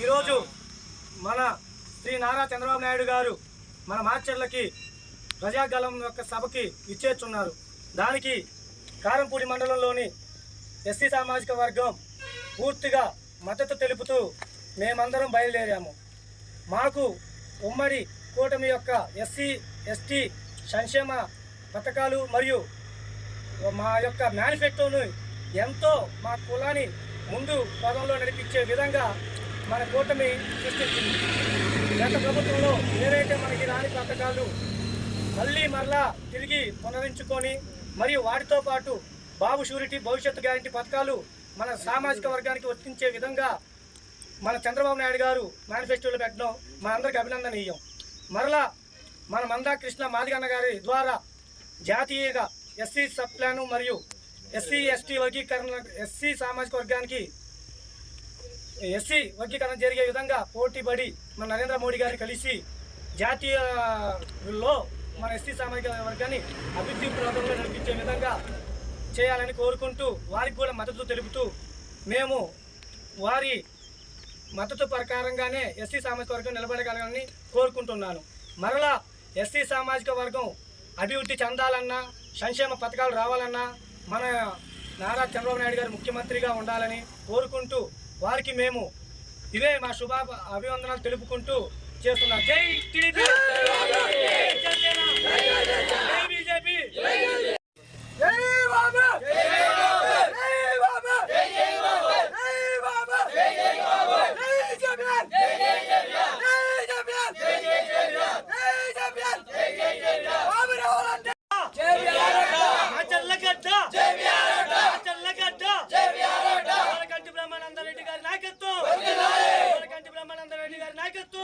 ఈరోజు మన శ్రీ నారా చంద్రబాబు నాయుడు గారు మన మాచర్లకి ప్రజాగలం యొక్క సభకి ఇచ్చేస్తున్నారు. దానికి కారంపూడి మండలంలోని ఎస్సీ సామాజిక వర్గం పూర్తిగా మద్దతు తెలుపుతూ మేమందరం బయలుదేరాము. మాకు ఉమ్మడి కూటమి యొక్క ఎస్సీ ఎస్టీ సంక్షేమ పథకాలు మరియు మా యొక్క మేనిఫెస్టోను ఎంతో మా కులాన్ని ముందు పదంలో నడిపించే విధంగా మన కూటమి సృష్టించింది. గత ప్రభుత్వంలో ఏదైతే మనకి రాని పథకాలు మరలా తిరిగి పునరుద్ధరించుకొని మరియు వాటితో పాటు బాబు షూరిటీ భవిష్యత్తు గ్యారంటీ పథకాలు మన సామాజిక వర్గానికి వర్తించే విధంగా మన చంద్రబాబు నాయుడు గారు మేనిఫెస్టోలో పెట్టడం మనందరికీ అభినందనీయం. మరలా మన మందా కృష్ణ మాదిగన్న గారి ద్వారా జాతీయంగా ఎస్సీ సబ్ ప్లాను మరియు ఎస్సీ ఎస్టీ వర్గీకరణ ఎస్సీ సామాజిక వర్గానికి ఎస్సీ వర్గీకరణ జరిగే విధంగా పోటీపడి మన నరేంద్ర మోడీ గారిని కలిసి జాతీయలో మన ఎస్సీ సామాజిక వర్గాన్ని అభివృద్ధి ప్రాంతంలో నడిపించే విధంగా చేయాలని కోరుకుంటూ వారికి కూడా మద్దతు తెలుపుతూ మేము వారి మద్దతు ప్రకారంగానే ఎస్సీ సామాజిక వర్గం నిలబడగలగాలని కోరుకుంటున్నాను. మరలా ఎస్సీ సామాజిక వర్గం అభివృద్ధి చెందాలన్నా సంక్షేమ పథకాలు రావాలన్నా మన నారా చంద్రబాబు నాయుడు గారు ముఖ్యమంత్రిగా ఉండాలని కోరుకుంటూ వారికి మేము ఇవే మా శుభ అభివందనాలు తెలుపుకుంటూ చేస్తున్నాం. జై టీడీపీ, జై బీజేపీ. నాయకత్వం